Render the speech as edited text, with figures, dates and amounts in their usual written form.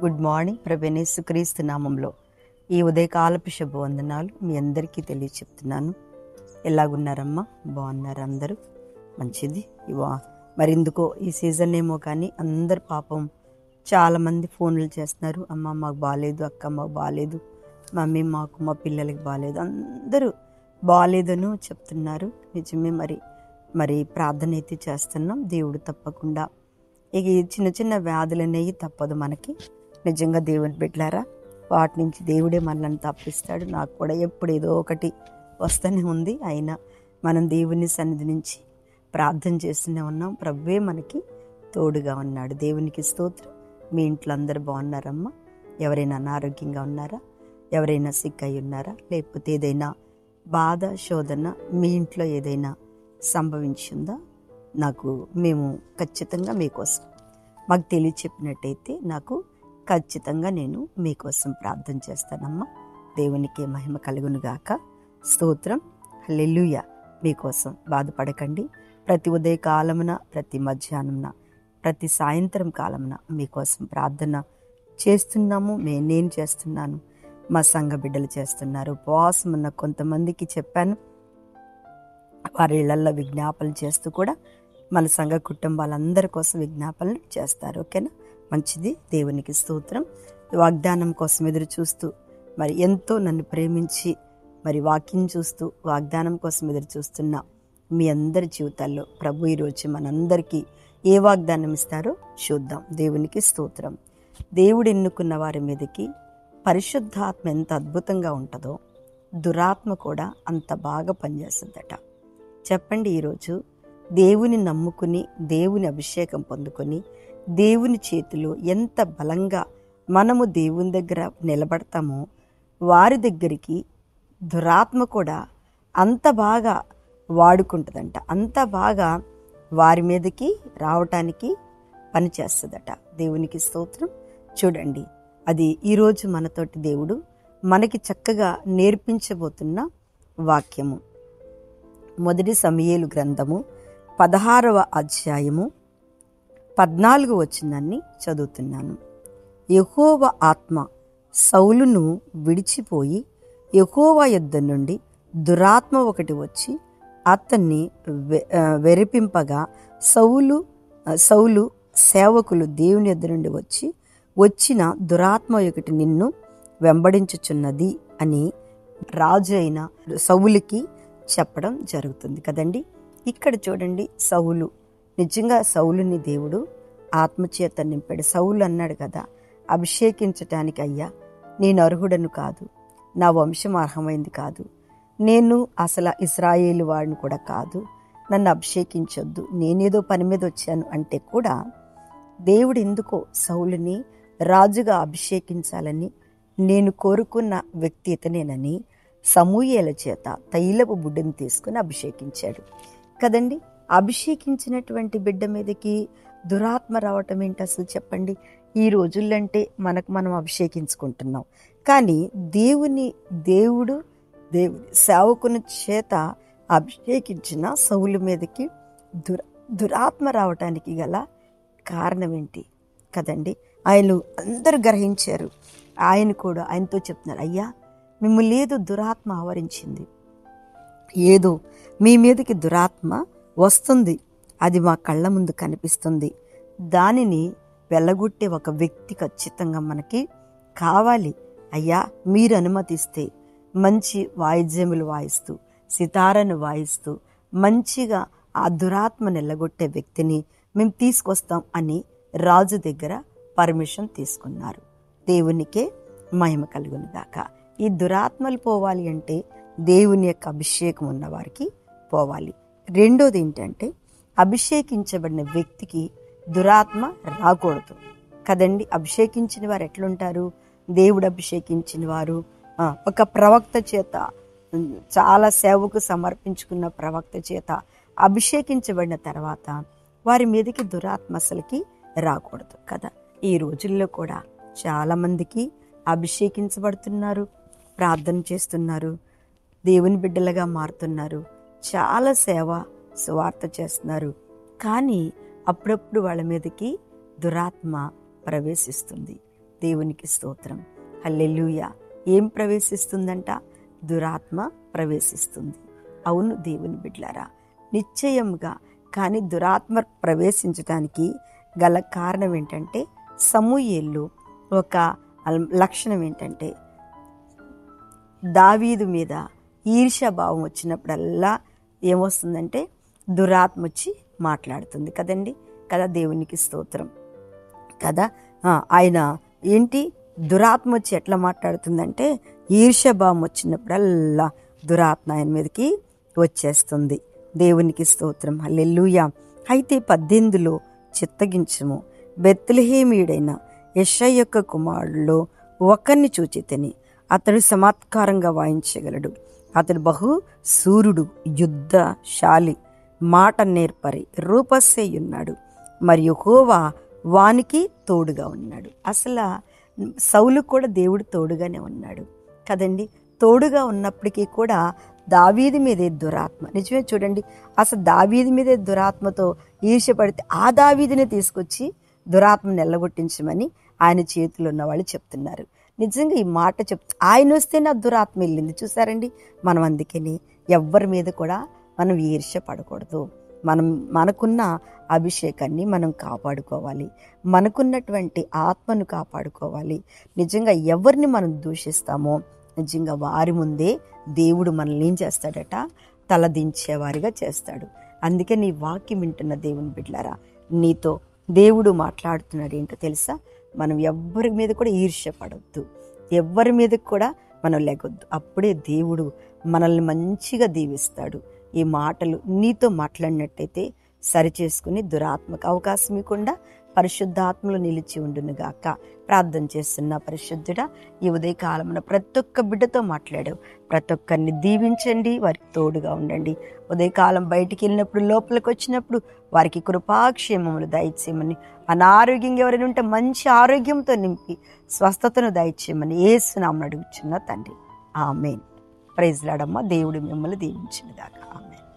Good morning. ప్రభువైన యేసుక్రీస్తు నామంలో ఈ ఉదయకాలపు శుభవందనాలు మీ అందరికీ తెలియచెప్తున్నాను. ఎలాగున్నారమ్మా? బాగున్నారు అందరూ? మంచిది. మరి ఎందుకో ఈ సీజన్ ఏమో కానీ అందరు పాపం చాలామంది ఫోన్లు చేస్తున్నారు. అమ్మ మాకు బాగాలేదు, అక్క మాకు బాగాలేదు, మమ్మీ మాకు మా పిల్లలకి బాగాలేదు, అందరూ బాగాలేదని చెప్తున్నారు. నిజమే. మరి ప్రార్థన అయితే చేస్తున్నాం. దేవుడు తప్పకుండా ఇక ఈ చిన్న చిన్న వ్యాధులు అనేవి తప్పదు మనకి. నిజంగా దేవుని బిడ్డలారా, వాటి నుంచి దేవుడే మనల్ని తప్పిస్తాడు. నాకు కూడా ఎప్పుడు ఏదో ఒకటి వస్తూనే ఉంది. అయినా మనం దేవుని సన్నిధి నుంచి ప్రార్థన చేస్తూనే ఉన్నాం. ప్రభువే మనకి తోడుగా ఉన్నాడు. దేవునికి స్తోత్రం. మీ ఇంట్లో అందరూ బాగున్నారమ్మా? ఎవరైనా అనారోగ్యంగా ఉన్నారా? ఎవరైనా సిక్ అయి ఉన్నారా? లేకపోతే ఏదైనా బాధ, శోధన మీ ఇంట్లో ఏదైనా సంభవించిందా? మేము ఖచ్చితంగా మీకోసం మాకు తెలియచెప్పినట్టయితే నాకు ఖచ్చితంగా నేను మీకోసం ప్రార్థన చేస్తానమ్మా. దేవునికి మహిమ కలుగును గాక. స్తోత్రం. హల్లెలూయా. మీకోసం బాధపడకండి. ప్రతి ఉదయ కాలమున, ప్రతి మధ్యాహ్నమున, ప్రతి సాయంత్రం కాలమున మీకోసం ప్రార్థన చేస్తున్నాము. నేను చేస్తున్నాను, మా సంఘ బిడ్డలు చేస్తున్నారు. ఉపవాసం ఉన్న కొంతమందికి చెప్పాను, వారి ఇళ్లలో విజ్ఞాపనలు చేస్తూ కూడా మన సంఘ కుటుంబాలందరి కోసం విజ్ఞాపనలు చేస్తారు. ఓకేనా? మంచిది. దేవునికి స్తోత్రం. వాగ్దానం కోసం ఎదురు చూస్తూ మరి ఎంతో నన్ను ప్రేమించి మరి వాక్యం చూస్తూ వాగ్దానం కోసం ఎదురు చూస్తున్న మీ అందరి జీవితాల్లో ప్రభు ఈరోజు మనందరికీ ఏ వాగ్దానం ఇస్తారో చూద్దాం. దేవునికి స్తోత్రం. దేవుడు ఎన్నుకున్న వారి మీదకి పరిశుద్ధాత్మ ఎంత అద్భుతంగా ఉంటుందో దురాత్మ కూడా అంత బాగా పనిచేస్తుందట. చెప్పండి, ఈరోజు దేవుని నమ్ముకుని దేవుని అభిషేకం పొందుకొని దేవుని చేతిలో ఎంత బలంగా మనము దేవుని దగ్గర నిలబడతామో వారి దగ్గరికి దురాత్మ కూడా అంత బాగా వాడుకుంటుందంట. అంత బాగా వారి మీదకి రావటానికి పనిచేస్తుందట. దేవునికి స్తోత్రం. చూడండి, అది ఈరోజు మనతోటి దేవుడు మనకి చక్కగా నేర్పించబోతున్న వాక్యము. మొదటి సమూయేలు గ్రంథము 16వ అధ్యాయము 14 వచనాన్ని చదువుతున్నాను. యెహోవా ఆత్మ సౌలును విడిచిపోయి యెహోవా యొద్ద నుండి దురాత్మ ఒకటి వచ్చి అతన్ని వెరిపింపగా సౌలు సేవకులు దేవుని యొద్ద నుండి వచ్చిన దురాత్మ ఒకటి నిన్ను వెంబడించుచున్నది అని రాజు అయిన సౌలుకి చెప్పడం జరుగుతుంది కదండి. ఇక్కడ చూడండి, సౌలు నిజంగా సౌలుని దేవుడు ఆత్మచేత నింపాడు. సౌలు అన్నాడు కదా, అభిషేకించటానికి అయ్యా నేను అర్హుడను కాదు, నా వంశం అర్హమైంది కాదు, నేను అసలు ఇశ్రాయేలు వాడిని కూడా కాదు, నన్ను అభిషేకించొద్దు, నేనేదో పని మీద వచ్చాను అంటే కూడా దేవుడు ఎందుకో సౌలుని రాజుగా అభిషేకించాలని నేను కోరుకున్న వ్యక్తి ఇతనేనని సమూయేలు చేత తైలపు బుడ్డను తీసుకుని అభిషేకించాడు కదండి. అభిషేకించినటువంటి బిడ్డ మీదకి దురాత్మ రావటం ఏంటి అసలు చెప్పండి? ఈ రోజులంటే మనం అభిషేకించుకుంటున్నాం, కానీ దేవుడు సేవకుని చేత అభిషేకించిన సౌలు మీదకి దురాత్మ రావటానికి గల కారణం ఏంటి కదండి? అందరూ గ్రహించారు. ఆయనతో చెప్తున్నారు, అయ్యా మిమ్మల్ని ఏదో దురాత్మ ఆవరించింది, ఏదో మీ మీదకి దురాత్మ వస్తుంది, అది మా కళ్ళ ముందు కనిపిస్తుంది, దానిని వెళ్ళగొట్టే ఒక వ్యక్తి ఖచ్చితంగా మనకి కావాలి. అయ్యా మీరు అనుమతిస్తే మంచి వాయిద్యములు వాయిస్తూ సితారను వాయిస్తూ మంచిగా ఆ దురాత్మను వెళ్ళగొట్టే వ్యక్తిని మేము తీసుకొస్తాం అని రాజు దగ్గర పర్మిషన్ తీసుకున్నారు. దేవునికే మహిమ కలుగును గాక. ఈ దురాత్మలు పోవాలి అంటే దేవుని యొక్క అభిషేకం ఉన్నవారికి పోవాలి. రెండోది ఏంటంటే, అభిషేకించబడిన వ్యక్తికి దురాత్మ రాకూడదు కదండి. అభిషేకించిన వారు ఎట్లుంటారు? దేవుడు అభిషేకించిన వారు ఒక ప్రవక్త చేత, చాలా సేవకు సమర్పించుకున్న ప్రవక్త చేత అభిషేకించబడిన తర్వాత వారి మీదకి దురాత్మ అసలుకి రాకూడదు కదా. ఈ రోజుల్లో కూడా చాలామందికి అభిషేకించబడుతున్నారు, ప్రార్థన చేస్తున్నారు, దేవుని బిడ్డలుగా మారుతున్నారు, చాలా సువార్త చేస్తున్నారు, కానీ అప్పుడప్పుడు వాళ్ళ మీదకి దురాత్మ ప్రవేశిస్తుంది. దేవునికి స్తోత్రం. హల్లెలూయా. ఏం ప్రవేశిస్తుందంట? దురాత్మ ప్రవేశిస్తుంది. అవును దేవుని బిడ్డలారా, నిశ్చయముగా. కానీ దురాత్మ ప్రవేశించడానికి గల కారణం ఏంటంటే, సమూయేలు ఒక లక్షణం ఏంటంటే, దావీదు మీద ఈర్ష్యాభావం వచ్చినప్పుడల్లా ఏమొస్తుందంటే దురాత్మ వచ్చి మాట్లాడుతుంది కదండి. కదా, దేవునికి స్తోత్రం కదా. ఆయన ఏంటి, దురాత్మ వచ్చి ఎట్లా మాట్లాడుతుందంటే, ఈర్ష్యాభావం వచ్చినప్పుడల్లా దురాత్మ ఆయన మీదకి వచ్చేస్తుంది. దేవునికి స్తోత్రం. హల్లెలూయా. అయితే 18లో చిత్తగించుము, బెత్లెహేమీయుడైన యెషయా యొక్క కుమారుల్లో ఒకరిని చూచితిని. అతడు చమత్కారంగా వాయించగలడు. అతడు బహు సూర్యుడు, యుద్ధశాలి, మాట నేర్పరి, రూపస్సేయున్నాడు. మరియు యెహోవా వానికి తోడుగా ఉన్నాడు. అసలు సౌలు కూడా దేవుడు తోడుగానే ఉన్నాడు కదండి. తోడుగా ఉన్నప్పటికీ కూడా దావీదు మీదే దురాత్మ. నిజమే చూడండి, అసలు దావీదు మీదే దురాత్మతో ఈర్ష్యపడితే ఆ దావీదుని తీసుకొచ్చి దురాత్మను ఎల్లగొట్టించమని ఆయన చేతిలో ఉన్న వాళ్ళు చెప్తున్నారు. నిజంగా ఈ మాట ఆయన వస్తే నా దురాత్మ వెళ్ళింది. చూసారండి, మనం అందుకని ఎవ్వరి మీద కూడా మనం ఈర్ష్య పడకూడదు. మనకున్న అభిషేకాన్ని మనం కాపాడుకోవాలి, మనకున్నటువంటి ఆత్మను కాపాడుకోవాలి. నిజంగా ఎవరిని మనం దూషిస్తామో నిజంగా వారి ముందే దేవుడు మనల్ని ఏం చేస్తాడట, తలదించేవారిగా చేస్తాడు. అందుకే నీ వాక్యం వింటున్న దేవుని బిడ్డలారా, నీతో దేవుడు మాట్లాడుతున్నాడు ఏంటో తెలుసా? మనం ఎవ్వరి మీద కూడా ఈర్ష్య పడొద్దు, ఎవ్వరి మీద కూడా మనం లెగొద్దు. అప్పుడే దేవుడు మనల్ని మంచిగా దీవిస్తాడు. ఈ మాటలు నీతో మాట్లాడినట్టయితే సరిచేసుకుని దురాత్మకు అవకాశం ఇవ్వకుండా పరిశుద్ధాత్మలో నిలిచి ఉండునుగాక. ప్రార్థన చేస్తున్న పరిశుద్ధుడా, ఈ ఉదయకాలమున ప్రతి ఒక్క బిడ్డతో మాట్లాడావు. ప్రతి ఒక్కరిని దీవించండి, వారికి తోడుగా ఉండండి. ఉదయకాలం బయటికి వెళ్ళినప్పుడు, లోపలికి వచ్చినప్పుడు వారికి కృపాక్షేమములు దయచేయమని, అనారోగ్యంగా ఎవరైనా ఉంటే మంచి ఆరోగ్యంతో నింపి స్వస్థతను దయచేయమని యేసు నామమున అడుగుచున్న తండ్రి, ఆమేన్. ప్రైజ్ లార్డ్ అమ్మ. దేవుడు మిమ్మల్ని దీవించునుగాక. ఆమేన్.